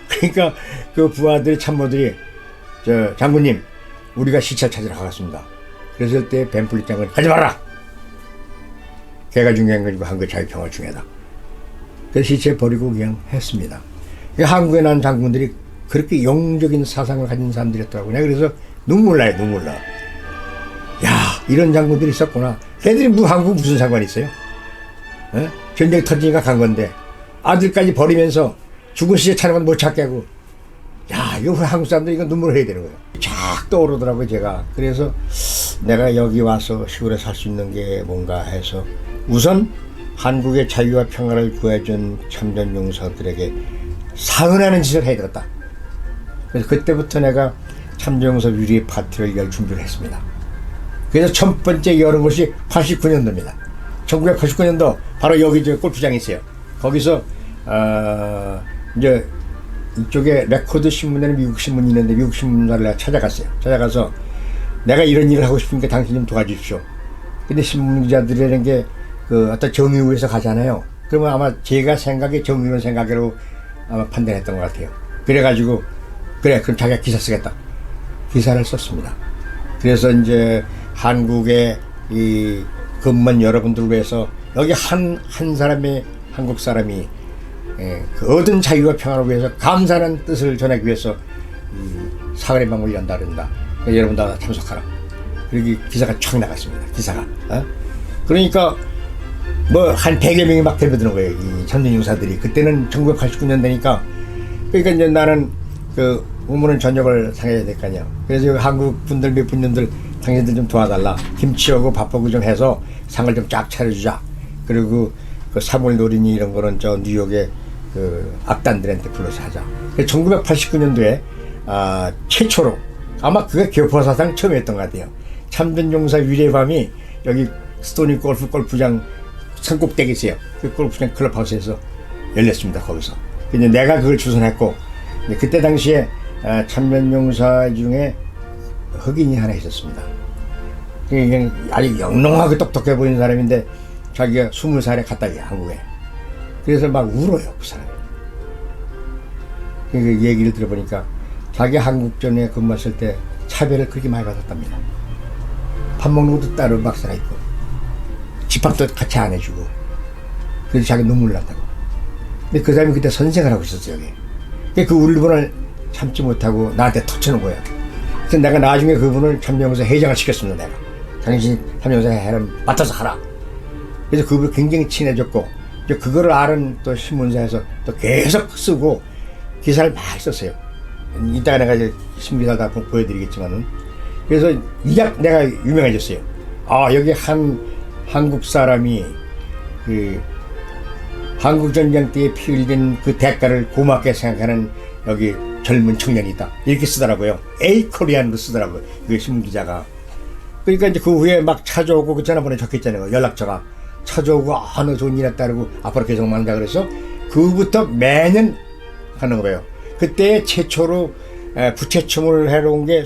그러니까 그 부하들이 참모들이 저 장군님 우리가 시체 찾으러 가겠습니다. 그랬을 때 벤플릿 장군이 가지 마라. 걔가 중요한 거고 한국 자기 평화 중요하다. 그래서 시체 버리고 그냥 했습니다. 그러니까 한국에 난 장군들이 그렇게 영웅적인 사상을 가진 사람들이었더라고요. 그래서 눈물 나요, 눈물 나. 야, 이런 장군들이 있었구나. 걔들이 한국 무슨 상관이 있어요? 전쟁 터지니까 간 건데 아들까지 버리면서 죽은 시체 찾는 건 못 찾게 하고. 야, 이거 한국 사람들이 이거 눈물을 해야 되는 거예요. 쫙 떠오르더라고요, 제가. 그래서 내가 여기 와서 시골에 살 수 있는 게 뭔가 해서 우선 한국의 자유와 평화를 구해준 참전 용사들에게 사은하는 짓을 해야 되겠다. 그래서 그때부터 내가 참전용사 유리 파티를 열 준비를 했습니다. 그래서 첫 번째 열은 것이 89년도입니다. 1989년도 바로 여기 저 골프장이 있어요. 거기서 이제 이쪽에 레코드 신문에는 미국 신문이 있는데 미국 신문사를 내가 찾아갔어요. 찾아가서 내가 이런 일을 하고 싶으니까 당신 좀 도와주십시오. 근데 신문 기자들이라는 게 그 어떤 정의위에서 가잖아요. 그러면 아마 제가 생각이 정의로운 생각으로 아마 판단했던 것 같아요. 그래가지고 그래 그럼 자기가 기사 쓰겠다. 기사를 썼습니다. 그래서 이제 한국의 이 근무한 여러분들 위해서 여기 한 사람의 한국 사람이 그 얻은 자유와 평화를 위해서 감사하는 뜻을 전하기 위해서 사흘의 밤을 연다 그런다. 여러분 다 참석하라. 그리고 기사가 촥 나갔습니다. 기사가. 그러니까 뭐 한 100여 명이 막 대표드는 거예요. 이 참전용사들이. 그때는 1989년대니까. 그러니까 이제 나는 그 우문은 저녁을 상해야 될 거 아니야. 그래서 여기 한국 분들 몇 분들 당신들 좀 도와달라. 김치하고 밥하고 좀 해서 상을 좀 쫙 차려주자. 그리고 그 사물 노린이 이런 거는 저 뉴욕의 그 악단들한테 불러서 하자. 1989년도에 최초로 아마 그게 교포사상 처음이었던 것 같아요. 참전용사 위례밤이 여기 스토니 골프장 산꼭대기 있어요. 그 골프장 클럽하우스에서 열렸습니다. 거기서. 근데 내가 그걸 주선했고 그때 당시에 참전용사 중에 흑인이 하나 있었습니다. 그냥 아주 영롱하고 똑똑해 보이는 사람인데 자기가 20살에 갔다 와 한국에. 그래서 막 울어요 그 사람이. 그 얘기를 들어보니까 자기 한국전에 근무했을 때 차별을 그렇게 많이 받았답니다. 밥 먹는 것도 따로 박스가 있고 집밥도 같이 안 해주고. 그래서 자기 눈물 난다고. 근데 그 사람이 그때 선생을 하고 있었어요 여기. 그 울분을 참지 못하고 나한테 터치는 거야. 그래서 내가 나중에 그분을 참전용사 회장을 시켰습니다. 내가 당신 참전용사 회를 맡아서 하라. 그래서 그분을 굉장히 친해졌고 그거를 아는 또 신문사에서 또 계속 쓰고 기사를 많이 썼어요. 이따가 내가 이제 신문기사 다 보여드리겠지만은. 그래서 이작 내가 유명해졌어요. 여기 한국 사람이 그 한국전쟁 때에 피 흘린 그 대가를 고맙게 생각하는 여기 젊은 청년이 있다. 이렇게 쓰더라고요. A 코리안으로 쓰더라고요. 그 신문기자가. 그러니까 이제 그 후에 막 찾아오고 그 전화번호 적혀있잖아요. 연락처가. 찾아오고 너 좋은 일 했다 그러고 앞으로 계속 만다 그래서 그부터 매년 하는 거예요. 그때 최초로 부채춤을 해러 온 게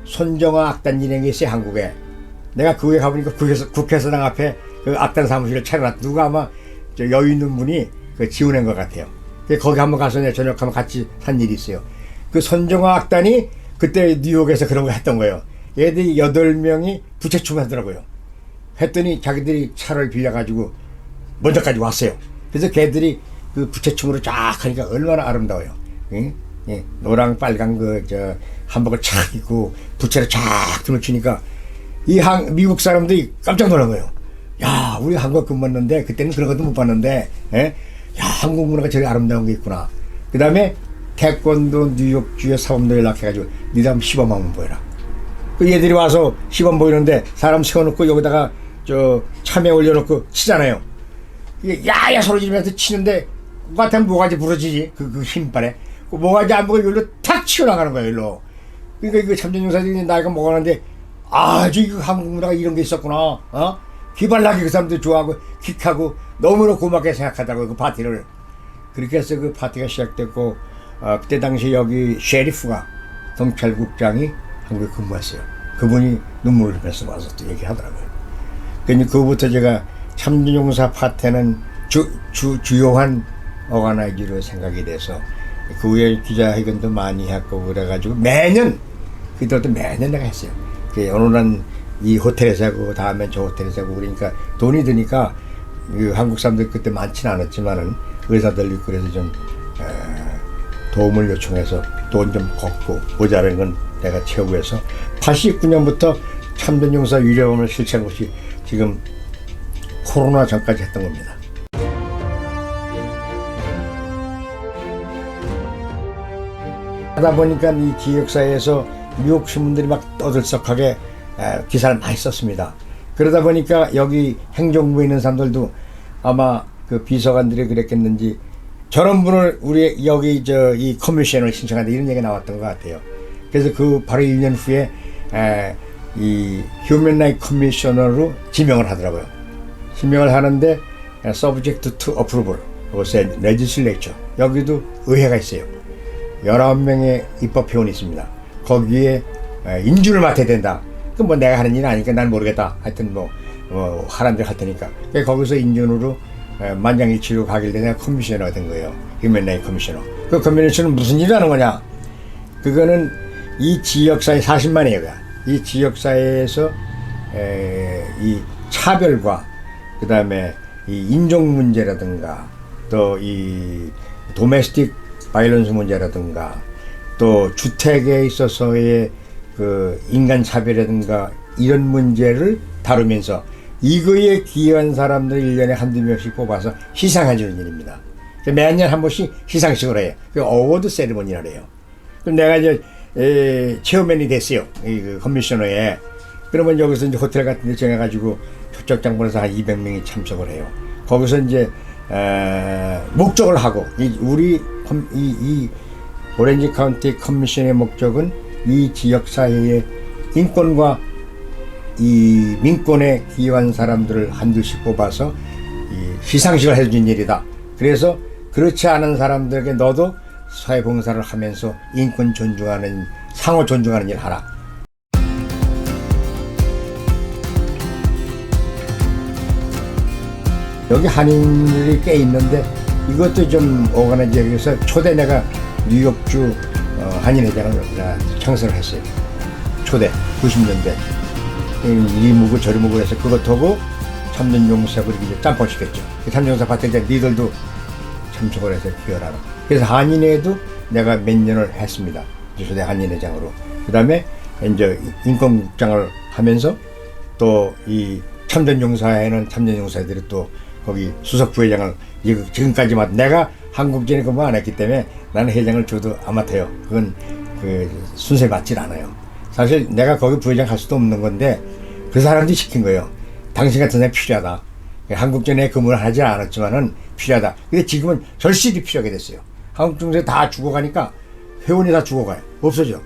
손정아 악단 일행이 있어요. 한국에. 내가 그 후에 가보니까 국회의사당 앞에 그 악단 사무실을 차려놨. 누가 아마 여유 있는 분이 지원한 것 같아요. 거기 한번 가서 내가 저녁 한번 같이 산 일이 있어요. 그 손정아 악단이 그때 뉴욕에서 그런 거 했던 거예요. 얘들이 8명이 부채춤을 하더라고요. 했더니 자기들이 차를 빌려가지고 먼저까지 왔어요. 그래서 걔들이 그 부채춤으로 쫙 하니까 얼마나 아름다워요. 응? 예, 노랑 빨간 한복을 착 입고 부채를 쫙 등을 치니까 미국 사람들이 깜짝 놀란 거예요. 야, 우리 한국 근무했는데 그때는 그런 것도 못 봤는데, 야, 한국 문화가 저리 아름다운 게 있구나. 그 다음에 태권도 뉴욕주의 사범도 연락해가지고 니들 한번 시범 한번 보여라. 그 얘들이 와서 시범 보이는데 사람 세워놓고 여기다가 참외 올려놓고 치잖아요. 이게 야야 소리 지르면서 치는데 그 같으면 모가지 부러지지. 그 힘빨에 그 모가지 안 보고 여기로 탁 치워나가는 거예요. 일로. 그러니까 이거 참전용사들이 나이가 먹었는데 아주 이거 한국 문화가 이런 게 있었구나. 기발나게 그 사람들 좋아하고 킥하고 너무나 고맙게 생각하다고 그 파티를. 그렇게 해서 그 파티가 시작됐고 그때 당시 여기 셰리프가 경찰국장이 한국에 근무했어요. 그분이 눈물을 흘리면서 와서 또 얘기하더라고요. 그러니까 그부터 제가 참전용사 파트는 주요한 오가나이즈로 생각이 돼서 그 후에 기자회견도 많이 했고 그래가지고 매년 그때부터 매년 내가 했어요. 어느 날 이 호텔에서 하고 다음엔 저 호텔에서 하고 그러니까 돈이 드니까 한국 사람들 그때 많지는 않았지만은 의사들 있고 그래서 좀 도움을 요청해서 돈 좀 걷고 모자란 건 내가 채우고 해서 89년부터 참전용사 위례범을 실시한 것이 지금 코로나 전까지 했던 겁니다. 하다 보니까 이 지역사회에서 뉴욕 신문들이 막 떠들썩하게 기사를 많이 썼습니다. 그러다 보니까 여기 행정부에 있는 사람들도 아마 그 비서관들이 그랬겠는지 저런 분을 우리 여기 이 커미션을 신청한다 이런 얘기가 나왔던 것 같아요. 그래서 그 바로 1년 후에 이 휴먼 라이트 커미셔너로 지명을 하더라고요. 지명을 하는데 subject to approval, 그것에 legislature, 여기도 의회가 있어요. 19명의 입법회원이 있습니다. 거기에 인준을 맡아야 된다. 그 내가 하는 일은 아니니까 난 모르겠다. 하여튼 하라는 대로 할 테니까. 거기서 인준으로 만장일치로 가길래 내가 커미셔너가 된 거예요. 휴먼라이트 커미셔너. 그 커미셔너는 무슨 일을 하는 거냐? 그거는 이 지역사회 40만이에요. 이 지역사회에서 이 차별과 그 다음에 이 인종 문제라든가 또 이 도메스틱 바이런스 문제라든가 또 주택에 있어서의 그 인간 차별이라든가 이런 문제를 다루면서 이거에 기여한 사람들 1년에 한두 명씩 뽑아서 시상해주는 일입니다. 매년 한 번씩 시상식을 해요. 그 어워드 세리머니라 해요. 그럼 내가 이제 체어맨이 됐어요. 이 커미셔너에. 그러면 여기서 이제 호텔 같은 데 정해가지고 초청장 보내서 한 200명이 참석을 해요. 거기서 이제 목적을 하고 우리 이 오렌지 카운티 커미션의 목적은 이 지역 사회의 인권과 이 민권에 기여한 사람들을 한두씩 뽑아서 이 시상식을 해준 일이다. 그래서 그렇지 않은 사람들에게 너도 사회봉사를 하면서 인권 존중하는 상호 존중하는 일 하라. 여기 한인들이 꽤 있는데 이것도 좀 오가나이즈해서 초대 내가 뉴욕주 한인회장을 창설을 했어요. 초대 90년대 이 묵고 저리 묵고 해서 그것하고 참전용사 그렇게 이제 짬뽕시켰죠. 참전용사 봤을 때 니들도 참석을 해서 기여하라. 그래서 한인회도 내가 몇 년을 했습니다. 초대 한인회장으로. 그 다음에 이제 인권국장을 하면서 또 이 참전용사에는 참전용사들이 또 거기 수석 부회장을 지금까지만 내가 한국전에 근무 안 했기 때문에 나는 회장을 줘도 안 맡아요. 그건 그 순서에 맞질 않아요. 사실 내가 거기 부회장 할 수도 없는 건데 그 사람들이 시킨 거예요. 당신 같은 사람이 필요하다. 한국전에 근무를 하지 않았지만은 필요하다. 근데 지금은 절실히 필요하게 됐어요. 한국전에 다 죽어가니까 회원이 다 죽어가요. 없어져.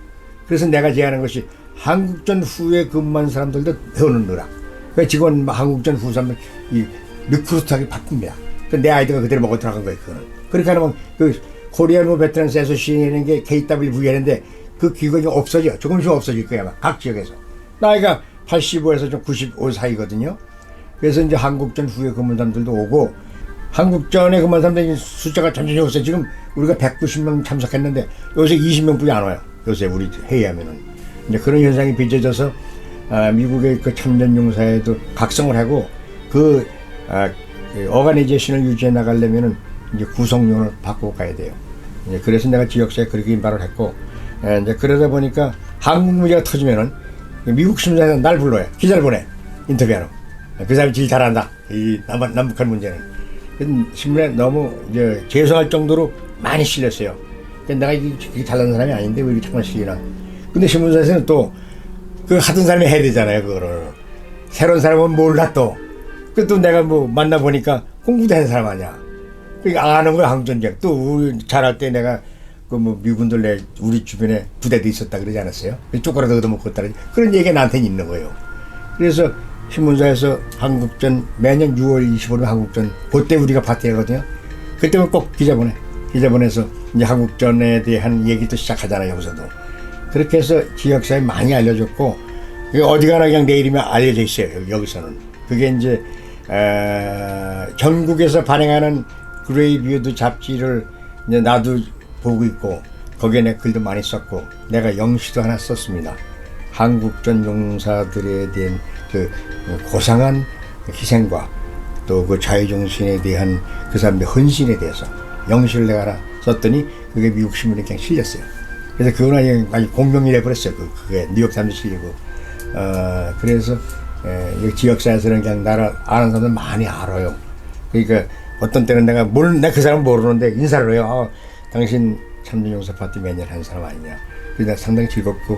그래서 내가 제안한 것이 한국전 후에 근무한 사람들도 회원을 넣으라. 그러니까 지금 한국전 후 사람들 이 리크루트하기 바쁩니다. 내 아이디가 그대로 먹어 들어간 거예요. 그거는. 그렇게 하면 그 코리안 워 베테랑스 애소시에이션이라는 게 KWV인데 그 기관이 없어져. 조금씩 없어질 거야. 아마 각 지역에서. 나이가 85에서 좀 95 사이거든요. 그래서 이제 한국전 후에 근무한 사람들도 오고 한국전에 근무한 사람들 숫자가 점점 없어요. 지금 우리가 190명 참석했는데 요새 20명뿐이 안 와요. 요새 우리 회의하면은. 이제 그런 현상이 빚어져서 미국의 그 참전용사에도 각성을 하고 그 어가니제이션을 유지해 나가려면은 이제 구성론을 바꾸고 가야 돼요. 이제 그래서 내가 지역사에 그렇게 인발을 했고, 이제 그러다 보니까 한국 문제가 터지면은 미국 신문사에서 날 불러요. 기자를 보내. 인터뷰하러. 그 사람이 제일 잘한다. 이 남북한 문제는. 신문에 너무 이제 죄송할 정도로 많이 실렸어요. 내가 이게 잘난 사람이 아닌데 왜 이렇게 정말 실리나. 근데 신문사에서는 또 그 하던 사람이 해야 되잖아요. 그거를. 새로운 사람은 몰라 또. 또 내가 뭐 만나보니까 공부도 하는 사람 아니야. 그러니까 아는 거야, 한국전쟁. 또 우리 잘할 때 내가 그 뭐 미군들 우리 주변에 부대도 있었다 그러지 않았어요? 쪼꼬라도 얻어먹고 있다. 그런 얘기가 나한테는 있는 거예요. 그래서 신문사에서 한국전 매년 6월 25일 한국전 그때 우리가 파티 하거든요. 그때는 꼭 기자 보내. 기자 보내서 이제 한국전에 대한 얘기도 시작하잖아요, 여기서도. 그렇게 해서 지역사에 많이 알려졌고 어디 가나 그냥 내일이면 알려져 있어요, 여기서는. 그게 이제 전국에서 발행하는 그레이비우드 잡지를 이제 나도 보고 있고 거기에 내 글도 많이 썼고 내가 영시도 하나 썼습니다. 한국전 용사들에 대한 그 고상한 희생과 또 그 자유정신에 대한 그 사람들의 헌신에 대해서 영시를 내가 하나 썼더니 그게 미국 신문에 그냥 실렸어요. 그래서 그거는 아주 공명이 돼버렸어요. 그게 뉴욕 타임즈 실리고. 그래서 지역사에서는 그냥 나를 아는 사람들 많이 알아요. 그러니까 어떤 때는 내가 그 사람 모르는데 인사를 해요. 당신 참전용사 파티 매년 한 사람 아니냐. 그래서 상당히 즐겁고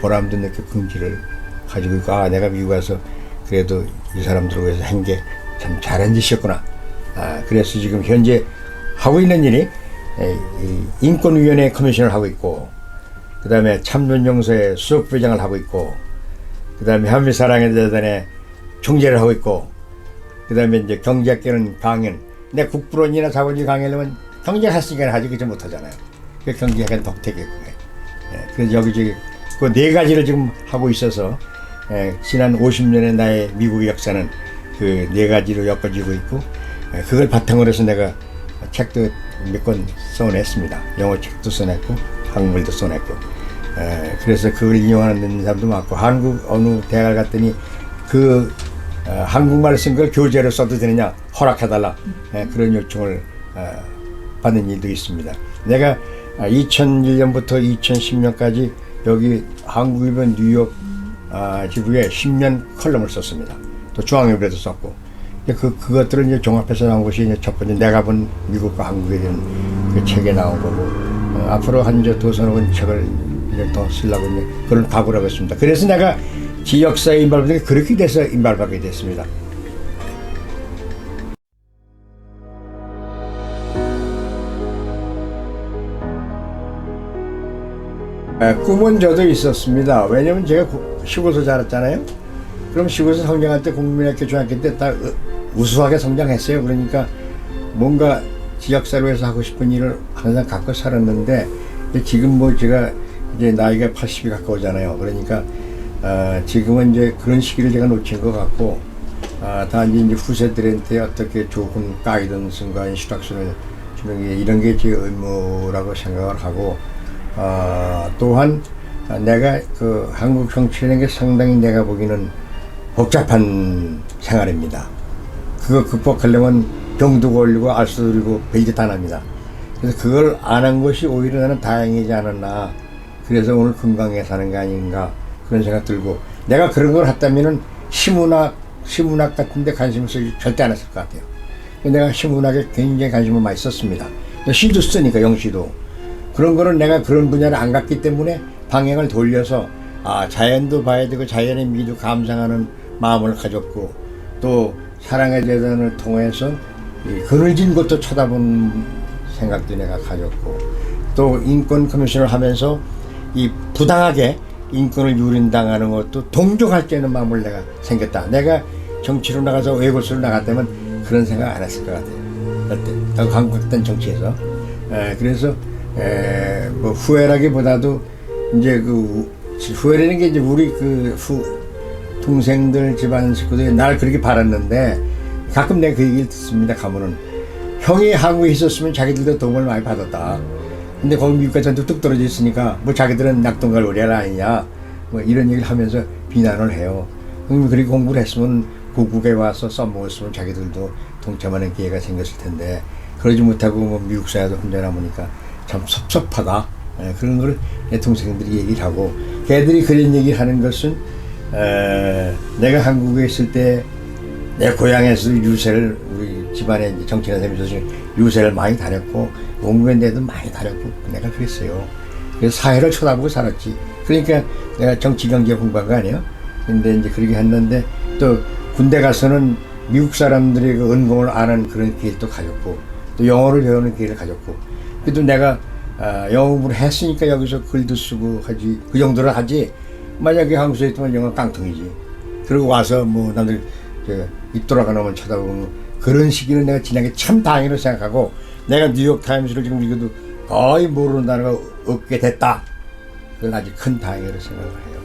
보람도 느끼고 긍지를 가지고 있고 내가 미국 와서 그래도 이 사람들을 위해서 한 게 참 잘한 짓이었구나. 그래서 지금 현재 하고 있는 일이 인권위원회 커미션을 하고 있고 그 다음에 참전용사의 수석부회장을 하고 있고 그 다음에 한미사랑의 재단의 총재를 하고 있고 그 다음에 이제 경제학계는 강연 내 국부론이나 자본주의 강연하면 경제학습니까 하지 그렇지 못하잖아요. 그 경제학은 덕택이고 그래서 여기저기 그 네 가지를 지금 하고 있어서 지난 50년의 나의 미국 역사는 그 네 가지로 엮어지고 있고 그걸 바탕으로 해서 내가 책도 몇 권 써냈습니다. 영어 책도 써냈고 한국말도 써냈고. 그래서 그걸 인용하는 사람도 많고, 한국 어느 대학을 갔더니 한국말을 쓴 걸 교재로 써도 되느냐 허락해달라, 그런 요청을 받는 일도 있습니다. 내가 2001년부터 2010년까지 여기 한국일보 뉴욕 지부에 10년 컬럼을 썼습니다. 또 중앙일보에도 썼고, 그것들을 이제 종합해서 나온 것이 이제 첫 번째 내가 본 미국과 한국에 대한 그 책에 나온 거고, 앞으로 한 두서너 권 책을 이제 더 쓰려고 이제 그런 각오를 하고 있습니다. 그래서 내가 지역사회 인발받은 게 그렇게 돼서 인발받게 됐습니다. 꿈은 저도 있었습니다. 왜냐면 제가 시골에서 자랐잖아요. 그럼 시골에서 성장할 때 국민학교 중학교 때 딱 우수하게 성장했어요. 그러니까 뭔가 지역사회에서 하고 싶은 일을 항상 갖고 살았는데, 지금 뭐 제가 이제 나이가 80이 가까우잖아요. 그러니까 지금은 이제 그런 시기를 제가 놓친 것 같고, 단지 이제 후세들한테 어떻게 좋은 가이던스과 인스트럭션을 주는 게, 이런 게 제 의무라고 생각을 하고, 또한 내가 그 한국 정치라는 게 상당히 내가 보기에는 복잡한 생활입니다. 그거 극복하려면 병도 걸리고 알수도 들고 별짓 다 납니다. 그래서 그걸 안 한 것이 오히려 나는 다행이지 않았나. 그래서 오늘 건강하게 사는 게 아닌가, 그런 생각 들고, 내가 그런 걸 했다면은 시문학 같은 데 관심을 쓰지 절대 안 했을 것 같아요. 내가 시문학에 굉장히 관심을 많이 썼습니다. 시도 쓰니까, 영시도. 그런 거는 내가 그런 분야를 안 갔기 때문에 방향을 돌려서 자연도 봐야 되고 자연의 미도 감상하는 마음을 가졌고, 또 사랑의 재단을 통해서 그늘진 곳도 쳐다본 생각도 내가 가졌고, 또 인권 커미션을 하면서 이 부당하게 인권을 유린당하는 것도 동정할 줄 아는 마음을 내가 생겼다. 내가 정치로 나가서 외골수로 나갔다면 그런 생각 안 했을 것 같아요. 그때 한국 같은 정치에서. 그래서 뭐 후회라기보다도 이제 후회라는 게 이제 우리 동생들 집안 식구들이 날 그렇게 바랐는데, 가끔 내가 그 얘기를 듣습니다. 가면은 형이 한국에 있었으면 자기들도 도움을 많이 받았다. 근데 거기 미국까지 뚝 떨어져 있으니까 뭐 자기들은 낙동갈 오리알 아니냐, 뭐 이런 얘기를 하면서 비난을 해요. 그럼 그렇게 공부를 했으면 고국에 와서 써먹었으면 자기들도 동참하는 기회가 생겼을 텐데, 그러지 못하고 뭐 미국 사회도 혼자 남으니까 참 섭섭하다. 그런 걸 내 동생들이 얘기를 하고, 걔들이 그런 얘기를 하는 것은 내가 한국에 있을 때 내 고향에서 유세를, 우리 집안에 정치나 되면서 유세를 많이 다녔고 공부했는데도 많이 다녔고 내가 그랬어요. 그래서 사회를 쳐다보고 살았지. 그러니까 내가 정치 경제 공부한 거 아니에요. 근데 이제 그렇게 했는데, 또 군대 가서는 미국 사람들의 그 은공을 아는 그런 기회도 가졌고, 또 영어를 배우는 기회를 가졌고, 그래도 내가 영어 공부를 했으니까 여기서 글도 쓰고 하지, 그 정도를 하지. 만약에 한국에 있으면 영어 깡통이지. 그리고 와서 뭐 남들 입 돌아가 놓으면 쳐다보면, 그런 시기는 내가 지난 게 참 다행이라고 생각하고, 내가 뉴욕 타임스를 지금 읽어도 거의 모르는 단어가 없게 됐다. 그건 아주 큰 다행이라고 생각을 해요.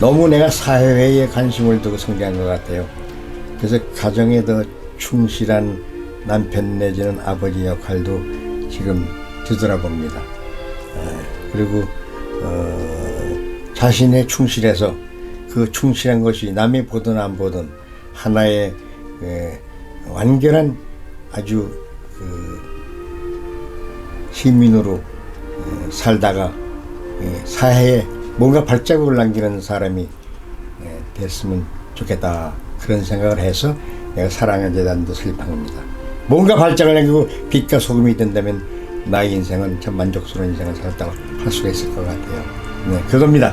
너무 내가 사회에 관심을 두고 성장한 것 같아요. 그래서 가정에 더 충실한 남편 내지는 아버지 역할도 지금 뒤돌아봅니다. 그리고 자신의 충실해서 그 충실한 것이 남이 보든 안 보든 하나의 완결한 아주 시민으로 살다가 사회에 뭔가 발자국을 남기는 사람이 됐으면 좋겠다, 그런 생각을 해서 내가 사랑의 재단도 설립합니다. 뭔가 발자국을 남기고 빛과 소금이 된다면 나의 인생은 참 만족스러운 인생을 살았다고 할 수가 있을 것 같아요. 네, 그겁니다.